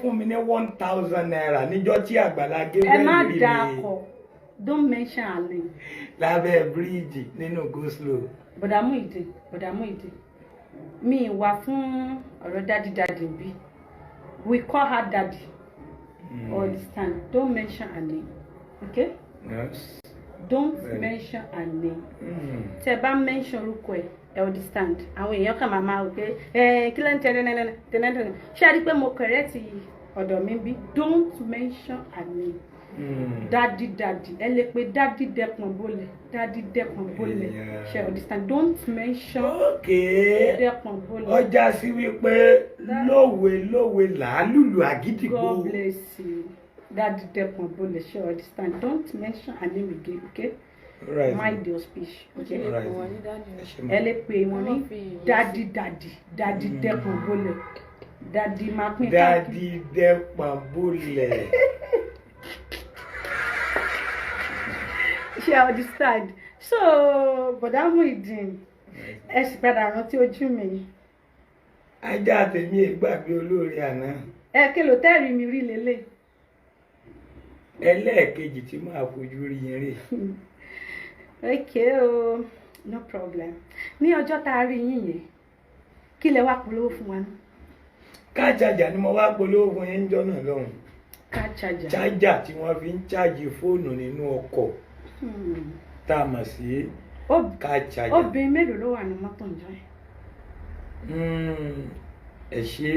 fún mi ní 1,000 naira níjọ́ tí Àgbàlá Gabriel ẹ má rí dà mi kọ don't mention her name. lábẹ́ bíríìjì nínú go slow. Bọ̀dá Muyideen mi wà fún ọ̀rọ̀ daddy bí we call her daddy. Understand? Don't mention her name, okay? Yes. Don't mention her name. Tẹ́ bá mention orúkọ ẹ understand? Àwọn èèyàn kan máa wò pé kí ló ń tẹ́lẹ̀ ṣé a rí pé mo correct ọ̀dọ̀ mi bí don't mention her name. Daddy ẹ lè pe daddy Dẹ́pọ̀n Bólẹ̀ ṣe understand? Don't mention Dẹ́pọ̀n Bólẹ̀. Ọjà sí wípé lówe làálùlù àgídìgbò. God bless you. Daddy Dẹ́pọ̀n Bólẹ̀ ṣe understand? Don't mention her name again, okay? Right. Mind your speech, okay? Right. Ẹ lè pe wọn ní daddy Dẹ́pọ̀n Bólẹ̀. Daddy máa pín káàkiri. Daddy Dẹ́pọ̀n Bólẹ̀. Ṣé understand? So Bọ̀dá Muyideen ẹ sì padà rántí ojú mi. Ajá tèmi ìgbàgbé olóore àná. Kí ló tẹ́rì mi rí lélẹ̀? Ẹlẹ́ẹ̀kejì tí máa fojú rí yẹn rè. Okay o, no problem. Ní ọjọ́ tá a rí yín yẹn, kí lẹ wá polówó fún wa náà? Car charger ni mo wá polówó fún yín jọ́ náà lọ́hùn. Car charger. Charger tí wọ́n fi ń chájì fóònù nínú ọkọ̀. Tá a mọ̀ sí car charger. Obìnrin mélòó ló wà ní mọ́tò ǹjọ́ yẹn? Ẹ ṣe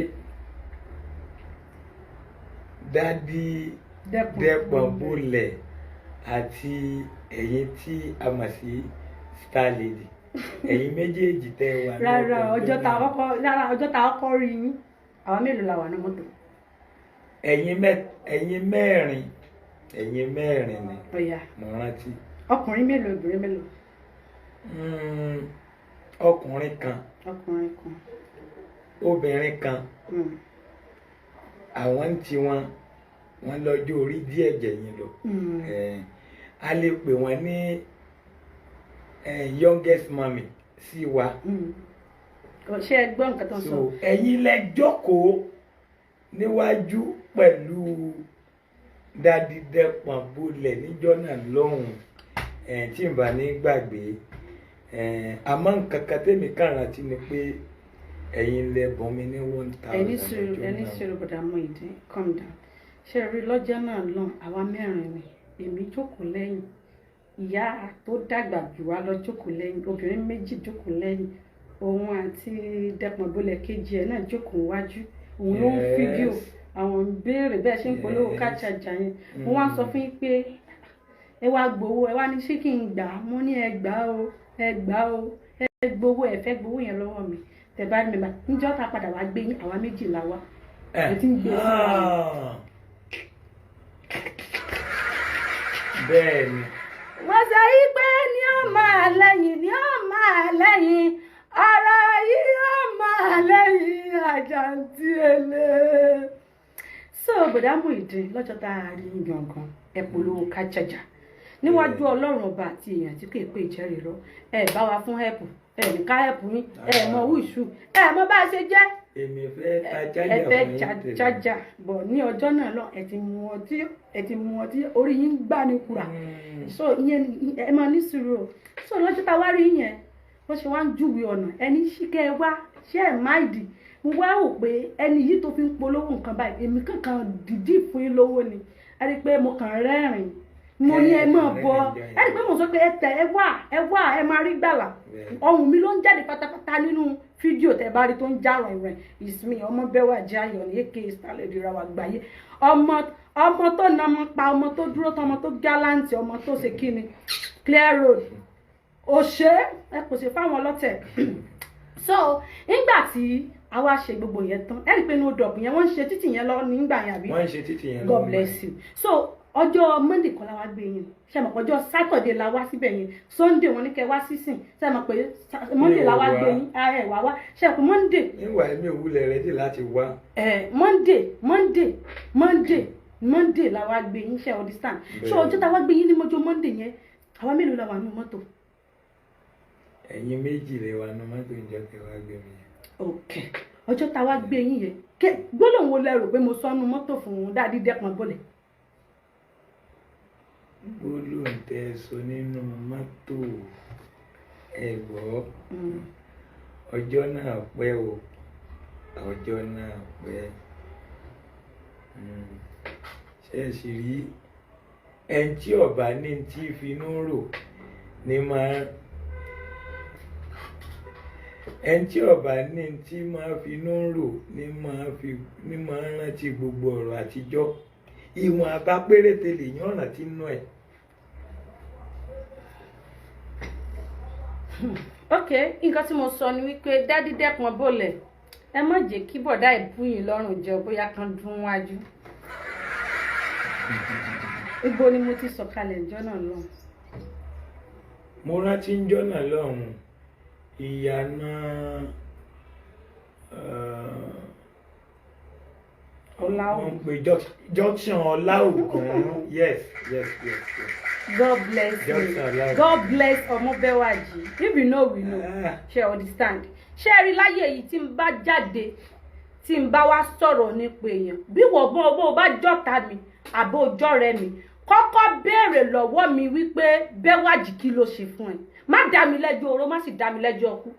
Daddy Dẹ́pọ̀n Bólẹ̀ àti ẹ̀yin tí a mọ̀ sí Star Lady. Ẹ̀yin méjèèjì tẹ́ wà ní rárá ọjọ́ tá a kọ́kọ́ rí yín àwọn mélòó la wà ní mọ́tò? Ẹ̀yin mẹ́rin ni Ọ̀yà. mo rántí. Ọkùnrin mélòó obìnrin mélòó? Ọkùnrin kan. Obìnrin kan. Àwọn tí wọ́n lọ́jọ́ orí díẹ̀ jẹ̀yìn lọ. A lè pè wọ́n ní youngest mommy sí wa. Ṣé ẹ gbọ́ nǹkan tó ń sọ? So ẹ̀yin lẹ jókòó níwájú pẹ̀lú Daddy Dẹ́pọ̀n Bólẹ̀ níjọ́ náà lọ́hùn tí n bá ní gbàgbé. Àmọ́ nǹkan kan tèmi kàn rántí ni pé ẹ̀yin lẹ bọ́n mi ní 1,000. Ẹni sọ̀rọ̀ Bọ̀dá Muyideen calm down. Ṣé rí lọ́jọ́ náà lọ́hùn àwa mẹ́rin ni èmi jókòó lẹ́yìn. Ìyá tó dàgbà jù wá lọ jókòó lẹ́yìn. Obìnrin méjì jókòó lẹ́yìn. Òun àti Dẹ́pọ̀n Bólẹ̀ kejì ẹ̀ náà jókòó wájú. Òun ló ń fídíò àwọn béèrè bẹ́ẹ̀ ṣe ń polówó car charger yẹn. Mo wá sọ fún yín pé ẹ wá gbowó ẹ wá ní ṣé kí n gbà á? Mo ní ẹ gbà o ẹ gbowó ẹ fẹ́ gbowó yẹn lọ́wọ́ mi. Tẹ́ bá mi bá níjọ́ tá padà wá gbé yín àwa méjì la wá. Ẹ ti ń gbé fún wa. Bẹ́ẹ̀ ni. Wọ́n sọ yí pé ní ó máa lẹ́yìn ọ̀rọ̀ yìí ó máa lẹ́yìn àjàntí ele. So Bọ̀dá Muyideen lọ́jọ́ tá a rí gangan ẹ polówó car charger níwájú Ọlọ́run ọba àti èèyàn tí kò pé ìjẹ́rìí lọ ẹ bá wa fún help ẹ ní ká help yín ẹ mọ wíṣù ẹ mọ bá a ṣe jẹ́. Èmi fẹ́ ta charger fún yín. Ẹ fẹ́ charger bọ̀ ní ọjọ́ náà lọ ẹ ti mu ọtí orí yín gbá ní kura. So ìyẹn ẹ máa ní sùúrù o. So lọ́jọ́ tá a wá rí yẹn wọ́n ṣe wá ń júwe ọ̀nà ẹni ṣíkẹ́ ẹ wá ṣé ẹ̀ máìdì mo wá rò pé ẹni yìí tó fi ń polówó nǹkan báyìí èmi kankan dìdí fún yín lówó ni ẹ rí i pé mo kàn rẹ́rìn mo ní ẹ máa bọ ẹ rí i pé mo sọ pé ẹ wá ẹ máa rí gbàlà ohùn mi ló ń jáde pátápátá nínú fídíò tẹ bá rí tó ń já rìnrìn ìsinmi ọmọ bẹ́wà jẹ́ ayọ̀ ní èké Star Lady ra wà gbáyé ọmọ tó na ọmọ pa ọmọ tó dúró tán ọmọ tó gáláǹtì ọmọ tó ṣe kíni clear road òṣè ẹ kò ṣe fáwọn ọlọ́tẹ̀. So nígbà tí a wá ṣe gbogbo yẹn tán ẹ rí i pé inú dọ̀bù yẹn wọ́n ń ṣe títì yẹn lọ nígbà yẹn àbí. Wọ́n ń ṣe títì yẹn lọ. God bless you. So ọjọ́ Monday kan la wá gbé yín ṣe mọ̀ pé ọjọ́ Saturday la wá síbẹ̀ yẹn Sunday wọ́n ní kẹ́ wá sísìn ṣe mọ̀ pé Monday la wá gbé yín ẹ wá ṣe mọ̀ pé Monday. Níwà èmi ò wúlẹ̀ rẹ̀ dé láti wá. Monday la wá gbé yín ṣe understand. So ọjọ́ tá a wá gbé yín ní mọ́jọ́ Monday yẹn àwa mélòó la wà nínú mọ́tò? Ẹ̀yin méjì lè wà nínú mọ́tò ìjọ tẹ wá gbé mi. Okay ọjọ́ tá a wá gbé yín yẹn gbólóhùn wo lẹ rò pé mo sọnù mọ́tò fún Daddy Dẹ́pọn Bọ́lẹ̀. gbólóhùn tẹ́ sọ nínú mọ́tò ẹ̀gbọ́ ọjọ́ náà pẹ́ o ọjọ́ náà pẹ́ ṣe é sì rí ẹni tí ọba ní tí finú rò ní máa ẹni tí ọba ní tí máa finú rò ní máa rántí gbogbo ọ̀rọ̀ àtijọ́ ìwọ̀n àbá péréte lèèyàn rántí nú ẹ̀. ok nǹkan tí mo sọ ni wípé Daddy Dẹ́pọn Bọ́lẹ̀ ẹ má jẹ́ kí bọ̀dá ìbúyìn lọ́rùn jẹ bóyá kan dún wájú. Ibo ni mo ti sọ̀kalẹ̀ ńjọ́ náà lọ. mo rántí ńjọ́ náà lọ́hùn ìyànà wọ́n ń pè junction Ọláògùn yes. God bless you. God bless Ọmọbẹ́wàjì. If you know, we know. Ṣé understand? Ṣé ẹ rí láyé yìí tí n bá jáde tí n bá wá sọ̀rọ̀ nípa èèyàn bí wọ́n bó bá jọ́ta mi àbó ọjọ́ rẹ mi kọ́kọ́ béèrè lọ́wọ́ mi wípé Bẹ́wàjì kí ló ṣe fún ẹ. Má dá mi lẹ́jọ́ oró má sì dá mi lẹ́jọ́ ọkú.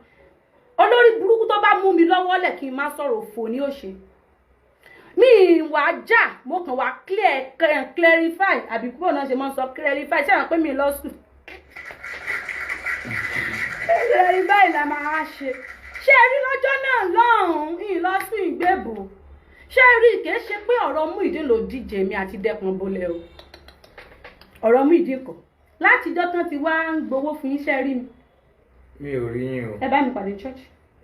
Olórí burúkú tó bá mú mi lọ́wọ́ lẹ̀ kí n má sọ̀rọ̀ òfò ní òṣè. Mi wá já mo kàn wá clarify àbí kúrò náà ṣe mọ́ sọ clarify ṣé àwọn pé mi lọ sùn. Clarify la máa ṣe. Ṣé rí lọ́jọ́ náà lọ́hùn-ún ìlọsùn ìgbébò. Ṣé rí kìí ṣe pé ọ̀rọ̀ Muyideen ló díje mi àti Dẹ́pọn Bọ́lẹ̀ o. Ọ̀rọ̀ Muyideen kọ́ láti ìjọ́ tán ti wá ń gbowó fún iṣẹ́ rí mi. mi ò rí yín o. Ẹ bá mi pàdé church.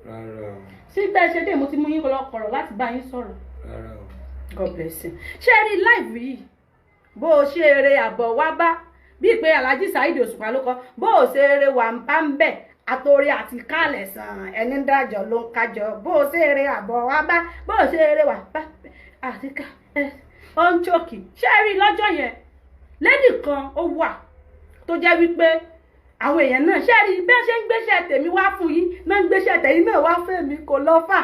rárá o. Sígbà ṣe dé mo ti mú yín lọ́kọ̀ọ̀rọ̀ láti bá yín sọ̀rọ̀. rárá o. God bless you. Ṣé rí live yìí bó o ṣe eré àbọ̀ wá bá bíi pé Alhaji Saheed Òṣùpá ló kọ bó o ṣe eré wà ń bá ń bẹ̀ àtòrí àti kálẹ̀ sàn ẹni dájọ́ ló ń kájọ bó o ṣe eré àbọ̀ wá bá bó o ṣe eré wà bá àti ká ó ń chókì. Ṣé rí lọ́jọ́ yẹn lẹ́nì kan ó wà tó jẹ́ wípé àwọn èèyàn náà ṣé rí bí wọ́n ṣe ń gbéṣẹ́ tèmi wá fún yín náà ń gbéṣẹ́ tèyí náà wá fún èmi kò lọ fà.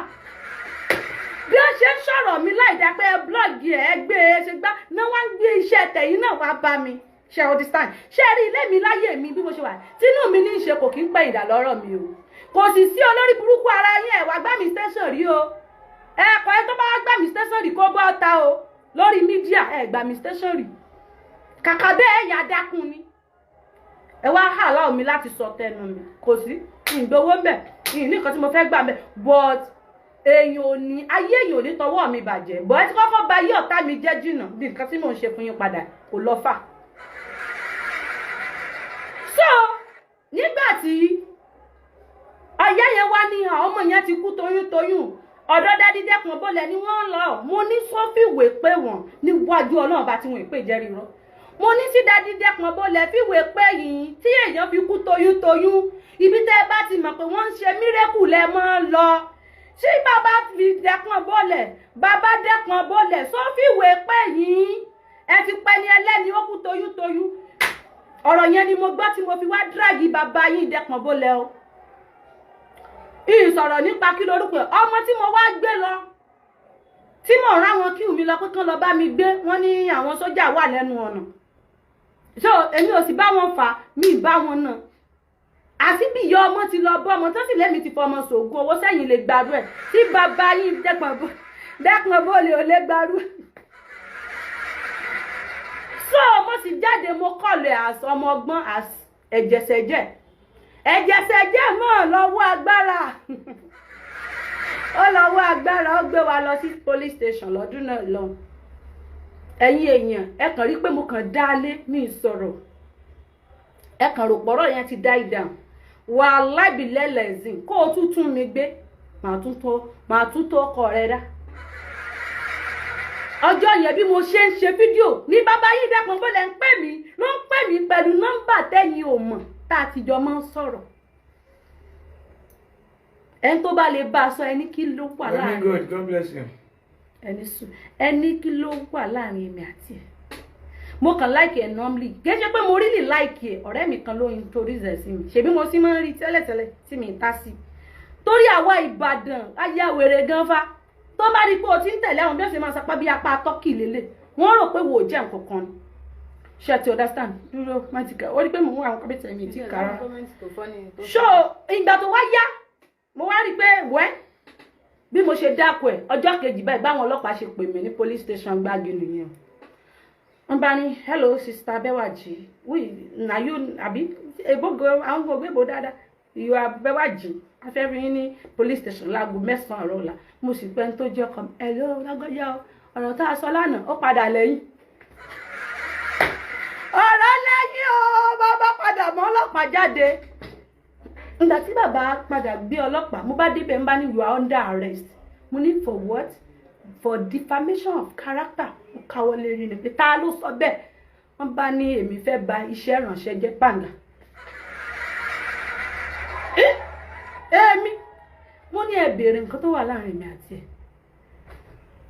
Bí ó ṣe ń sọ̀rọ̀ mi láì dá pé blọ́ọ̀gì ẹ̀ gbé e ṣe gbá náà wá ń gbé iṣẹ́ tẹ̀yìn náà wá bá mi ṣe understand. Ṣé rí ilé mi láyé mi bí mo ṣe wà tínú mi ní í ṣe kò kí ń pẹ́ ìdà lọ́rọ̀ mi o kò sì sí olórí burúkú ara yín ẹ̀ wá gbá mi station rí o ẹ̀kọ́ ẹ tó bá wá gbá mi station rí kó bọ́ ọ̀ta o lórí mídíà ẹ̀ gbá mi station rí kàkà bẹ́ẹ̀ yà dákun ni ẹ wá hà láò mi láti sọ tẹnu mi kò sí ìgbowó mbẹ ìní nǹkan tí mo fẹ́ gbà mbẹ but èèyàn ò ní ayé èèyàn ò ní tọwọ́ mi bàjẹ́ bọ́ ẹ ti kọ́kọ́ ba ayé ọ̀tá mi jẹ́ jìnnà bí nǹkan tí mò ń ṣe fún yín padà kò lọ fà. so nígbà tí ọ̀yá yẹn wá ní àwọn ọmọ yẹn ti kú toyúntoyún ọ̀dọ̀ Daddy Dẹ́pọn Bọ́lẹ̀ ni wọ́n lọ mo ní sọ́fìwé pé wọ́n níwájú Ọlọ́run bá tí wọ́n ìpè jẹ́rìí rọ́ mo ní sí Daddy Dẹ́pọn Bọ́lẹ̀ fìwé pé yìí tí èèyàn fi kú toyúntoyún ibi tẹ́ ẹ bá ti mọ̀ pé wọ́n ń ṣe mírẹ́kù lẹ́ mọ́ lọ tí bàbá fi Dẹ́pọn Bọ́lẹ̀ bàbá Dẹ́pọn Bọ́lẹ̀ sọ́fìwé pé yìí ẹ ti pẹ́ ní ẹlẹ́ni ó kú toyúntoyún ọ̀rọ̀ yẹn ni mo gbọ́ tí mo fi wá dráàgì bàbá yín Dẹ́pọn Bọ́lẹ̀ o ìsọ̀rọ̀ nípa kí lórúkọ ọmọ tí mo wá gbé lọ tí mo rán wọn kí mi lọ pé kán lọ bá mi gbé wọn ní àwọn sójà wà lẹ́nu ọ̀nà so èmi ò sì bá wọn fà mí bá wọn náà àti bí ìyá ọmọ ti lọ bọ́ ọmọ tó sì lẹ́mi ti fọmọ sògùn owó sẹ́yìn lè gbàrú ẹ̀ tí bàbá yín Dẹ́pọn Bọ́lẹ̀ ò lè gbàrú so mo sì jáde mo kọ̀lẹ̀ ọmọ ọgbọ́n ẹ̀jẹ̀sẹ̀jẹ̀ ẹ̀jẹ̀sẹ̀jẹ̀ mọ́ lọ́wọ́ agbára ó lọ́wọ́ agbára ó gbé wa lọ sí police station lọ́dún náà lọ ẹ̀yin èèyàn ẹ kàn rí pé mo kàn dá lé mi sọ̀rọ̀ ẹ kàn rò pọ̀rọ̀ yẹn ti die down wà láìbìlẹ́lẹ̀zìn kó o tún mi gbé màá tún tó ọkọ rẹ dá ọjọ́ yẹn bí mo ṣe ń ṣe fídíò ní bàbá yìí Dẹ́pọn Bọ́lẹ̀ ń pè mí ló ń pè mí pẹ̀lú nọ́mbà tẹ́yìn ò mọ̀ tá a ti jọ máa ń sọ̀rọ̀ ẹni tó bá lè bá a sọ ẹni kí ló wà láàrin God bless you. ẹni kí ló wà láàrin èmi àti ẹ mo kàn láìkì ẹ normally kì í ṣe pé mo really láìkì ẹ ọ̀rẹ́ mi kan ló introduce ẹ sí mi ṣebí mo sì máa ń rí tẹ́lẹ̀tẹ́lẹ̀ tí mi ń ta sí torí àwa Ìbàdàn ayáwèrè gan fa tó bá rí pé o ti ń tẹ̀lé àwọn bí ó ṣe máa sapá bí apá tọ́kì lélẹ̀ wọ́n rò pé wò ó jẹ́ nǹkan kan ni ṣe ti understand dúró májíkà ó rí pé mò ń wá àwọn kábíyèsí mi ti kára so ìgbà tó wá yá mo wá rí pé wẹ́ bí mo ṣe dáko ẹ̀ ọjọ́ kejì báyìí báwọn ọlọ́pàá ṣe pè mí ní police station Gbági nìyẹn wọ́n bá ní hello sister Bẹ́wàjí na you àbí èbógo àwọn gbogbo èbó dáadáa ìwà Bẹ́wàjí afẹ́rí yín ní police station láago 9 àárọ̀ ọ̀la mo sì pẹ́ ń tó jẹ́ ọkọ mi hello lágbájá ọ̀rọ̀ tá a sọ lánàá ó padà lẹ́yìn ọ̀rọ̀ lẹ́yìn o bàbá padà mọ́ ọlọ́pàá jáde nígbà tí bàbá padà gbé ọlọ́pàá mo bá débẹ̀ ń bá ní you are under arrest mo ní for what for defamation of character mo káwọ́ lérí ni pé ta ló sọ bẹ́ẹ̀ wọ́n bá ní èmi fẹ́ bà iṣẹ́ ìrànṣẹ́ jẹ́ pàǹgà èmi mo ní ẹ béèrè nǹkan tó wà láàrin mi àti ẹ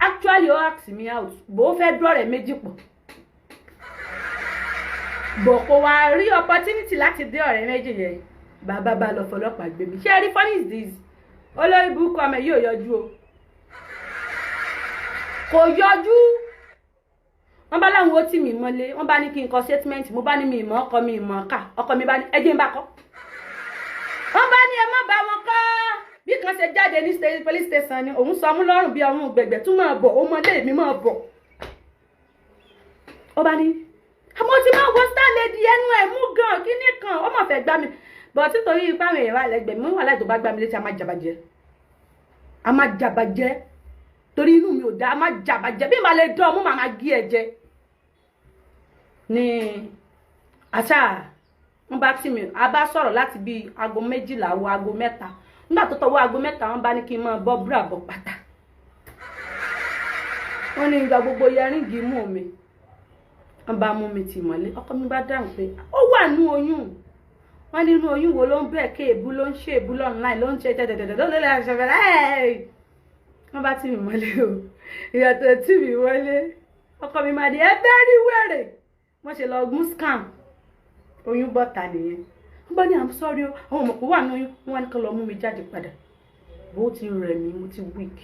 actually ó ask me out bó fẹ́ dọ́rẹ̀ méjì pọ̀ bọ̀ kò wá rí opportunity láti dé ọ̀rẹ́ méjì yẹn bàbá bá lọ fọlọ́pàá gbé mi ṣé rí funny is this olórí burúkú ọmọ yóò yọjú o kò yọjú wọ́n bá láwọn ó tì mí mọ́lé wọ́n bá ní kí n kọ statement mo bá ní mi ìmọ̀ ọkọ mi ìmọ̀ ọkà ọkọ mi bá ní ẹjẹ́ ń bá kọ́ wọ́n bá ní ẹ má bá wọn kọ́ bí kan ṣe jáde ní police station ni òun sọ mú lọ́rùn bí ọmọ gbẹ̀gbẹ̀ tún máa bọ̀ ọmọdé mi máa bọ̀ ó bá ní àmọ́ tí máa wọ star lady ẹnu ẹ̀ mú gan kíní kan ó mọ̀ fẹ́ gbá mi bọ̀ títorí ipá àwọn èèyàn alẹ́gbẹ̀ẹ́ mi wà láì tó bá gbá mi létí a máa jàbàjẹ́ torí inú mi ò dá a máa jàbàjẹ́ bí màá lè dán ọmú màá gé ẹ jẹ ní àṣà wọ́n bá tì mí a bá sọ̀rọ̀ láti bí aago 12 wọ aago 3 nígbà tó tọwọ́ aago 3 wọ́n bá ní kí n máa bọ́ búrà bọ́ pátá wọ́n ní ìgbà gbogbo yẹríngì mú mi wọ́n bá mú mi tì mọ́lé ọkọ mi bá dáhùn pé ó wà nú oyún wọ́n ní inú oyún wo ló ń bẹ̀ ké èbú ló ń ṣe èbú online ló ń ṣe tẹ̀tẹ̀tẹ̀ ló ń lé láti ṣẹ̀fẹ̀ wọ́n bá tì mí mọ́lé o ìyàtọ̀ tì mí mọ́lé ọkọ mi máa di ẹ bẹ́rí wẹ̀rẹ̀ wọ́n ṣe lọ gún scam oyún bọ́ta nìyẹn wọ́n bá ní I'm sorry o àwọn ọmọ kò wà ní oyún wọ́n wá ní kí lọ mú mi jáde padà bó ti rẹ̀ mí mo ti weak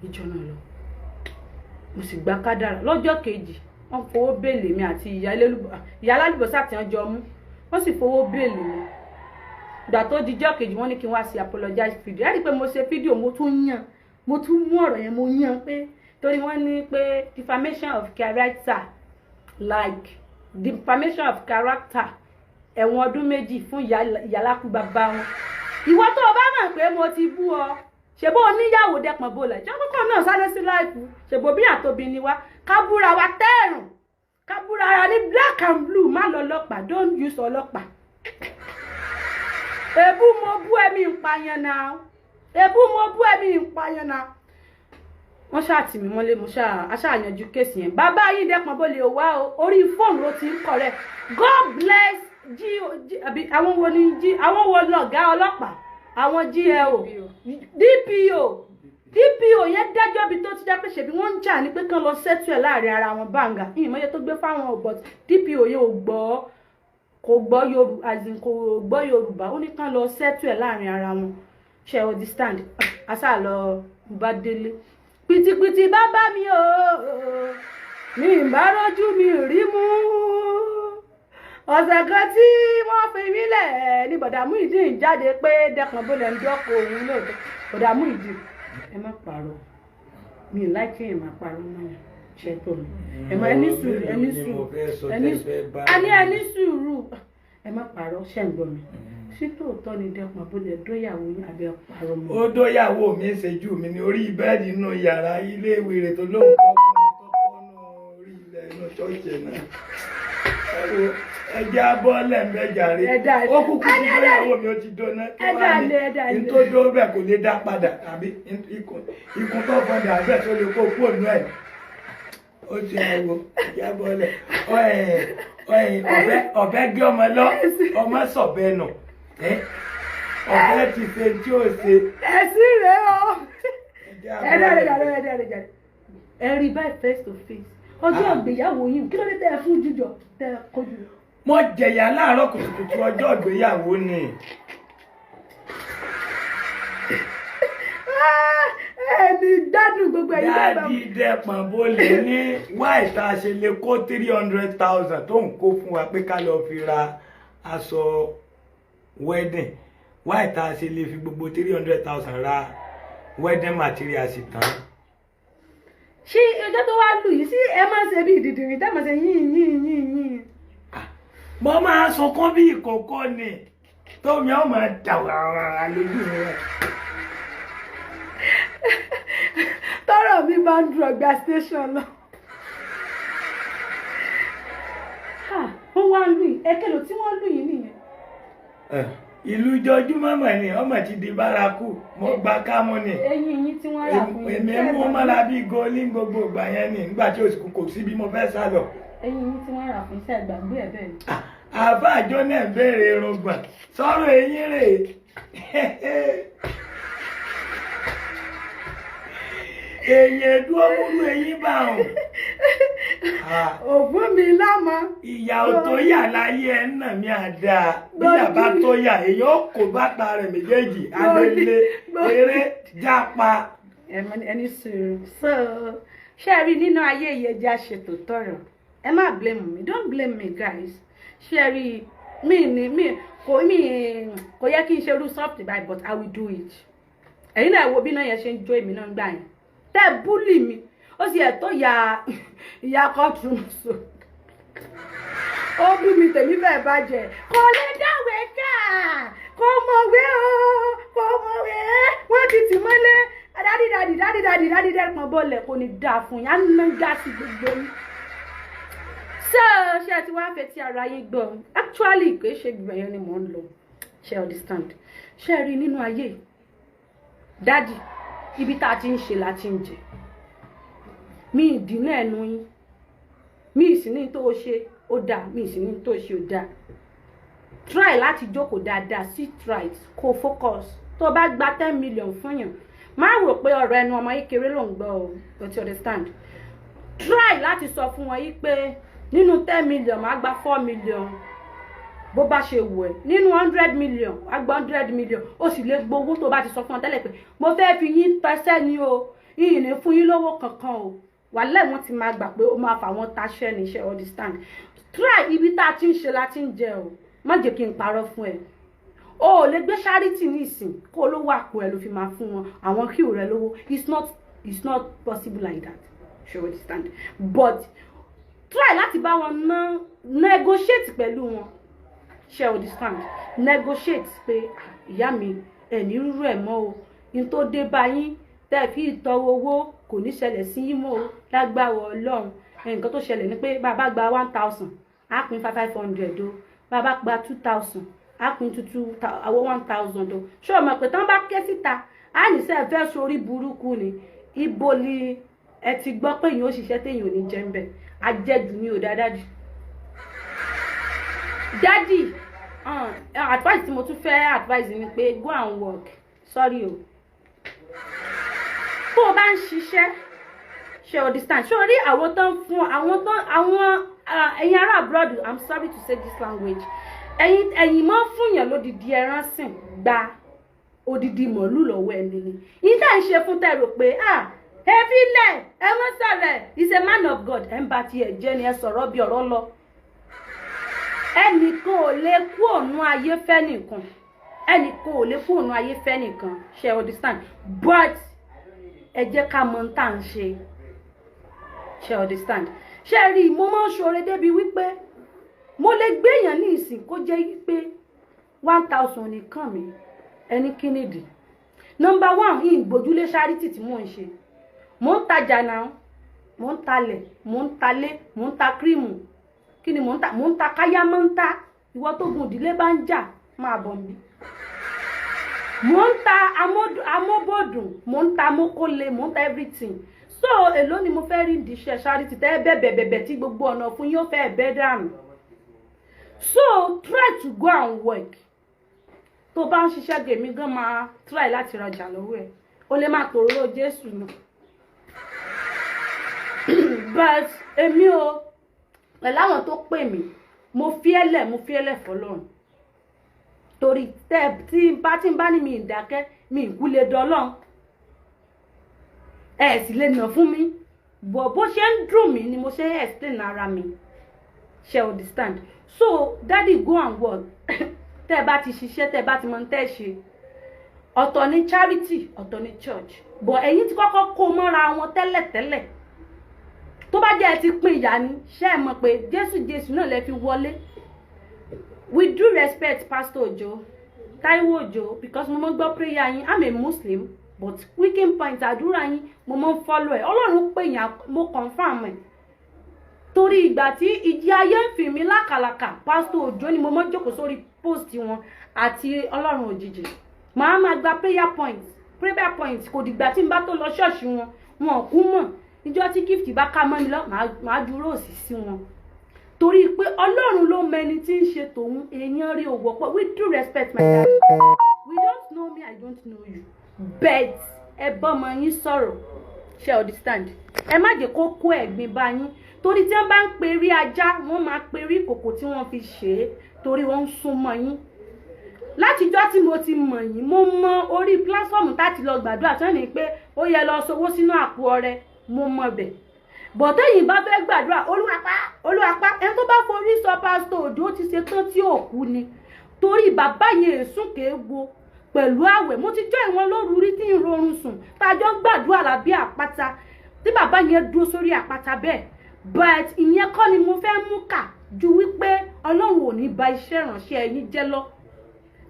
ìjọ náà lọ mo sì gbá kádàrá lọ́jọ́ kejì wọ́n fowó béèlì mi àti ìyá alálùbọ́sà tí wọ́n jọ mú wọ́n sì fowó béèlì mi ìgbà tó dijọ́ kejì wọ́n ní kí n wá sí apologize video rí i pé mo ṣe fídíò mo tún mú ọ̀rọ̀ yẹn mo yàn pé torí wọ́n ní pé defamation of character like defamation of character ẹ̀wọ̀n ọdún 2 fún ìyálákú bàbá wọn ìwọ tó o bá mọ̀ pé mo ti bú ọ ṣèbó oníyàwó dẹpọn bólẹ̀ jẹ́ kókó náà sáré sí láìpù ṣèbó bí àtòbí ni wá kábúra wa tẹ́ẹ̀rùn kábúra ara ní black and blue má lọ ọlọ́pàá don't use ọlọ́pàá èbú mo bú ẹ̀mí ìpààyàn náà èbú mo bú ẹ̀mí ìpààyàn náà wọ́n ṣáàtì mí mọ́lé mo ṣáàyànjú kéèsì yẹn bàbá yìí dẹ́pọn bólẹ̀ ò wá o orí fóònù ló ti ń kọ̀ rẹ̀ God bless àwọn wo ni àwọn wo lọ̀gá ọlọ́pàá àwọn GLO DPO yẹn dájọ́ bí tó ti já pé ṣèbí wọ́n ń jà ní pé kán lọ sẹ́tù ẹ̀ láàrin ara wọn báńgà ìmọ̀ye tó gbé fáwọn ọ̀bọ̀ DPO yẹn kò gbọ́ Yorùbá ó ní kán lọ sẹ́tù ẹ̀ láàrin ara wọn ṣe understand àṣà lọ bá délé pìtìpìtì bàbá mi o mi ń bá rójú mi rí mú ọ̀sẹ̀ kan tí wọ́n fi mí lẹ̀ ní bọ̀dà Muyideen jáde pé dẹ́kan bólẹ̀ ń dọ́kọ̀ òun lóòótọ́ bọ̀dà Muyideen ẹ má parọ́ mi ò láì kéèyàn má parọ́ náà ṣe tó mi ẹ má ẹni sùúrù ẹ má parọ́ ṣe ń gbọ́ mi sí tòótọ́ ni dẹ́kan bólẹ̀ dóyàwó yín abẹ́ parọ́ mi. ó dóyàwó mi ṣẹ́jú mi ní orí bẹ́ẹ̀dì inú yàrá ilé ìwé rẹ̀ tó lóun kọ́ fún mi kọ́kọ́ nù orí ilẹ̀ inú ṣọ́ọ̀ṣì náà ẹjẹ abọ́ lẹ́ẹ̀mẹ́jà rẹ̀ ó kúkú ní ìyàwó mi ó ti dóná kí wá ní tó dó bẹ́ẹ̀ kò lè dá padà tàbí ikùn tó fọ́ndà bẹ́ẹ̀ tó lè kó kúrò nú ẹ̀ ó ti ẹ̀wọ̀ ẹjẹ abọ́ lẹ̀ ọ̀bẹ gé ọmọ lọ ọmọ sọ̀bẹ nù ọ̀bẹ ti ṣe tí ó ṣe. ẹ̀sìn rẹ̀ ọ́ ẹ rí báyìí face to face ọjọ́ ìgbéyàwó yìí kí ló dé tẹ́ ẹ fún jíjọ tẹ́ ẹ kojú. mo jẹ̀yà láàárọ̀ kùtùkùtù ọjọ́ ìgbéyàwó ni. ẹni gbogbo ẹ̀yin bẹ́ẹ̀ bá Dádì Dẹ́pọ̀n Bólè ní wáì tá a ṣe lè kó 300,000 tó ń kó fún wa pé ká lọ fi ra aṣọ wedding, wáì tá a ṣe lè fi gbogbo 300,000 ra wedding material sí tán. ṣé ọjọ́ tó wá lù yìí sí ẹ máa ṣe bí ìdìdìrín tẹ́ máa ṣe yín. mo máa sunkún bí ìkókó ni tómi ọ máa dà wàrà lójú rẹ. tọrọ mi máa ń dùn ọgbà station lọ. wọ́n wá lù yìí ẹ̀kẹ́lò tí wọ́n lù yìí nìyẹn. ìlú jọjúmọ́ mọ̀ ni ọmọ ti di bárakú mo gba kámú ni. eyín yín tí wọ́n rà fún yín. èmi mú mọ́lá bíi goli gbogbo ìgbà yẹn ni nígbà tí òsì kò sí bí mo fẹ́ sá lọ. eyín yín tí wọ́n rà fún iṣẹ́ ìgbàgbé ẹ̀ bẹ́ẹ̀ ni. àbá àjọ náà béèrè irùngbọ̀n sọ̀rọ̀ eyín rè èyàn dúró múlò eyín bá wọn. òfún mi lámọ. ìyà ò tó yà láyé ẹ nà mí àdá bí yàbá tó yà èyàn ó kó bàtà rẹ̀ méjèèjì alẹ́lẹ́ eré jápa. ẹni sùúrù so ṣé ẹ rí nínú ayé ìyẹjà ṣètò tọrọ ẹ má blame me, don't blame me guys. ṣé ẹ rí kò yẹ kí n ṣe irú soft by but I will do it. ẹ̀yin náà wo bí náà yẹn ṣe ń jó èmi náà gbà yẹn tẹ́ búlì mi ó sì ẹ̀ tó ìyá kọ́tùn so ó bú mi tèmi fẹ́ bàjẹ́ kò lè dáwé ká kò mọ̀wé o kò mọ̀wé wọ́n ti tì mọ́lé dádì Dẹ́pọ̀n Bólè kò ní dáa fún yín á ná gáàsì gbogbo yín. so ṣé ẹ ti wá fẹ́ tí ara yín gbọ́ actually kò ṣe gbogbo ẹ̀yàn ni mò ń lọ ṣe understand ṣé ẹ rí nínú ayé dádì ibi tá a ti ń ṣe la ti ń jẹ mi ìdínà ẹnu yín mi ìsìní tó o ṣe ó dáa mi ìsìní tó o ṣe ó dáa try láti jókòó dáadáa sit right kó focus tó o bá gba 10 million fún yàn má rò pé ọ̀rọ̀ ẹnu ọmọ kékeré ló ń gbọ́ o but you understand try láti sọ fún wọn yí pé nínú 10 million má gba 4 million bó bá ṣe wù ẹ́ nínú 100 million wá gba 100 million ó sì lè gbowó tó bá ti sọ fún ọ tẹ́lẹ̀ pé mo fẹ́ fi yín tẹsẹ̀ ní o yìí ní fún yín lówó kankan o wàhálà wọn ti máa gbà pé ó máa fà wọn taṣẹ́ níṣẹ́ understand try ibi tá a ti ń ṣe la ti ń jẹ o má jẹ́ kí n parọ́ fún ẹ o ò lè gbé charity nísìn kó o lówó àpò ẹ ló fi máa fún wọn àwọn kíw rẹ lówó it's not possible like that you understand but try láti bá wọn negotiate pẹ̀lú wọn ṣe understand negotiate pé ìyá mi ẹni rúrú ẹ mọ́ o in tó dé bá yín tẹ́ fi ìtọwọ́ owó kò ní ṣẹlẹ̀ sí yín mọ́ o lágbára Ọlọ́run nǹkan tó ṣẹlẹ̀ ni pé bàbá gba 1,000 á pín 500 o bàbá gba 2,000 á pín 1,000 o ṣé o mọ̀ pé tán bá ké síta á ní sẹ́ fẹ́ sórí burúkú ni ibo ni ẹ ti gbọ́ pé èèyàn ó ṣiṣẹ́ téèyàn ò ní jẹ́ ń bẹ̀ ajẹ́jù ni ò dáadáa jù. Daddy, advice tí mo tún fẹ́ advice ni pé go and work sorry o bó o bá ń ṣiṣẹ́ ṣe understand ṣé o rí àwọn tó ń fún àwọn ẹ̀yin ará abroad I'm sorry to say this language ẹ̀yin máa ń fún yàn lódìdí ẹran sìn gba odidi mọ̀lú lọ́wọ́ ẹni ni yín tá ń ṣe fún tẹ̀rọ pé ẹ fi lẹ̀ ẹ mọ́ sọ̀rọ̀ is a man of God ẹ̀ ń bá tiẹ̀ jẹ́ ni ẹ sọ̀rọ̀ bí ọ̀rọ̀ lọ. ẹnìkan ò lè kú òun ayé fẹ́ nìkan ẹnìkan ò lè kú òun ayé fẹ́ nìkan ṣe understand but ẹ jẹ́ ká mọ̀ tá ń ṣe understand ṣe rí mo máa ń ṣoore débi wípé mo lè gbéyàn ní ìsìn kó jẹ́ wípé 1,000 nìkan mi ẹni kínìdì number 1 ìgbójúlé charity tí mò ń ṣe mò ń tajà náà mò ń talẹ̀ mò ń talé mò ń ta kírímù kí ni mò ń ta káyá mọ́ ń ta ìwọ tó gun ìdílé bá ń jà máa bọ̀ mí mò ń ta amóbòdùn mò ń ta mókólé mò ń ta everything so èló ni mo fẹ́ rí ìdíṣẹ́ charity tẹ́ bẹ̀bẹ̀bẹ̀ tí gbogbo ọ̀nà fún yóò fẹ́ bẹ́ dànù so try to go and work tó bá ń ṣiṣẹ́ gèmí gan máa try láti rajà lọ́wọ́ ẹ̀ o lè máa tòróró Jésù náà but èmi o pẹ̀lú àwọn tó pè mí mo fi ẹlẹ̀ fọlọ́run torí tí n bá ní mi ìdákẹ́ mi ìkúlẹ̀ dọ́lọ́n ẹ sì lè nà fún mi bó ṣe ń dùn mí ni mo ṣe explain ara mi ṣe understand. So daddy go and work tẹ́ bá ti ṣiṣẹ́ tẹ́ bá ti mọ̀ tẹ́ ṣe ọ̀tọ̀ ní charity ọ̀tọ̀ ní church but ẹ̀yin ti kọ́kọ́ kó mọ́ra wọn tẹ́lẹ̀tẹ́lẹ̀ tó bá jẹ́ ẹ ti pín ìyá ni ṣé ẹ mọ̀ pé Jésù náà lẹ fi wọlé. With due respect Pastor Ojo Taiwo Ojo because mo mọ̀ gbọ́ prayer yín I'm a Muslim but weekend point àdúrà yín mo mọ̀ follow ẹ̀ Ọlọ́run pè yín mo confirm ẹ̀ torí ìgbà tí ìjì ayé ń fi mí lákàlàkà Pastor Ojo ni mo mọ̀ jókòó sórí post wọn àti Ọlọ́run òjijì màá máa gba prayer point kò dìgbà tí n bá tó lọ ṣọ́ọ̀ṣì wọn kú mọ̀ níjọ́ tí gift bá ká mọ́ mi lọ màá dúró òsì sí wọn torí pé Ọlọ́run ló mẹni tí ń ṣe tòun èèyàn rí òwò pọ̀ with due respect my dad we don't know me I don't know you but ẹ bá ọmọ yín sọ̀rọ̀ ṣe understand ẹ má jẹ́ kó kó ẹ̀gbin bá yín torí tí wọ́n bá ń perí ajá wọ́n máa perí ìkòkò tí wọ́n fi ṣe é torí wọ́n ń súnmọ́ yín látijọ́ tí mo ti mọ̀ yín mo mọ orí platform táti lọ gbàdúrà tí wọ́n ní pé ó yẹ lọ sowó sínú àpò ọrẹ mo mọ bẹ̀ bọ̀dọ̀ yìí bá fẹ́ gbàdúrà olúwapá ẹni tó bá forí sọ Pastor Ojo ti ṣe tán tí ò kú ni torí bàbá yẹn èsùn kéèwo pẹ̀lú àwẹ̀ mo ti jọ́ ìwọ̀n lóru rí tí ń rọrùn sùn tájọ́ gbàdúrà lábẹ́ àpáta tí bàbá yẹn dúró sórí àpáta bẹ́ẹ̀ but ìyẹn kọ́ ni mo fẹ́ mú kà ju wípé Ọlọ́run ò ní ba iṣẹ́ ìránṣẹ́ ẹ̀yin jẹ́ lọ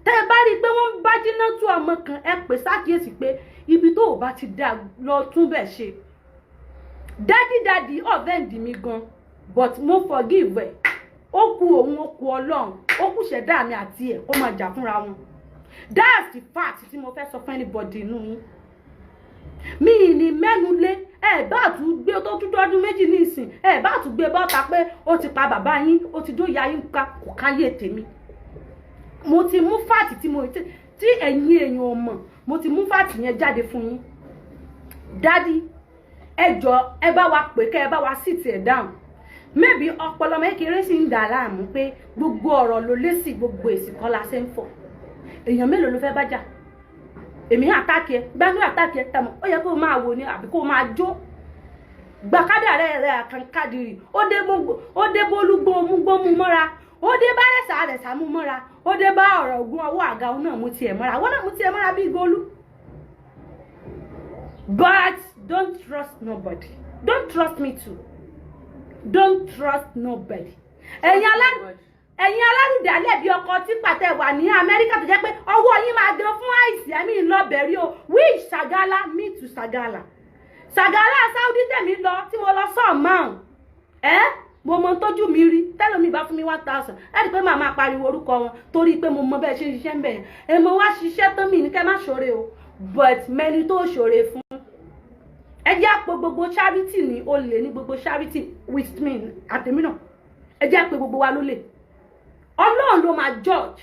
tẹ́ ẹ bá rí i pé wọ́n ń bá Jínátù ọmọ kan ẹ pè sákìyèsí pé ibi tó ò bá ti dá lọ tún bẹ̀ ṣe dádì ọ̀vẹ́ǹdì mi gan but mo forgive ẹ̀ ó kù òun ó kù Ọlọ́run ó kù ṣẹ̀dá mi àti ẹ̀ ó máa jà fúnra wọn that's the fact tí mo fẹ́ sọ fún anybody inú yín mi ní mẹ́nu lé ẹ bá tún gbé tó tún dọ́dún méjì ní ìsìn ẹ bá tún gbé bọ́ta pé ó ti pa bàbá yín ó ti dóyà yín ká kò káyé tèmi mo ti mú fáàtì tí ẹ̀yin èèyàn ò mọ̀ mo ti mú fáàtì yẹn jáde fún yín dádì ẹ jọ̀ọ́ ẹ bá wa pè kẹ́ ẹ bá wa sit ẹ̀ down maybe ọpọlọ kékeré sì ń dà láàmú pé gbogbo ọ̀rọ̀ ló lé sí gbogbo èsì kan la ṣe ń fọ̀ èèyàn mélòó ló fẹ́ bá jà èmi àtàkì ẹ gbàgbé àtàkì ẹ tàmọ̀ ó yẹ kó máa wò ní àbí kó máa jó gbàkádà rẹ àkànkádìrì ó dé bólúgbó omúgbómú mọ́ra ó dé bá rẹ̀sà mú mọ́ra ó dé bá ọ̀rọ̀ ògùn ọwọ́ àga náà mú tiẹ̀ mọ́ra àwọn náà mú tiẹ̀ mọ́ra bí Golú but don't trust nobody don't trust me too don't trust nobody ẹ̀yin alárùdálẹ̀ bí ọkọ̀ tí pàtẹ wà ní Amẹ́ríkà tó jẹ́ pé ọwọ́ yín máa gan fún àìsí ẹ̀mí ìlọbẹ̀rí o which Sagala me to Sagala Saudi tẹ̀mí lọ tí mo lọ sọ́ọ̀mọ́ọ̀n mo mọ tójú mi rí tẹ́lómi bá fún mi 1000 ẹ̀rí pé màá máa pariwo orúkọ wọn torí pé mo mọ bẹ́ẹ̀ ṣe ń ṣiṣẹ́ ń bẹ̀yẹn èmo wá ṣiṣẹ́ tán mi ní kẹ́ má ṣoore o but mẹ́ni tó ṣoore fún ẹ jẹ́ àpò gbogbo charity ní olè ní gbogbo charity with me àtẹ̀mí náà ẹ jẹ́ àpò gbogbo wa lólè Ọlọ́run ló máa judge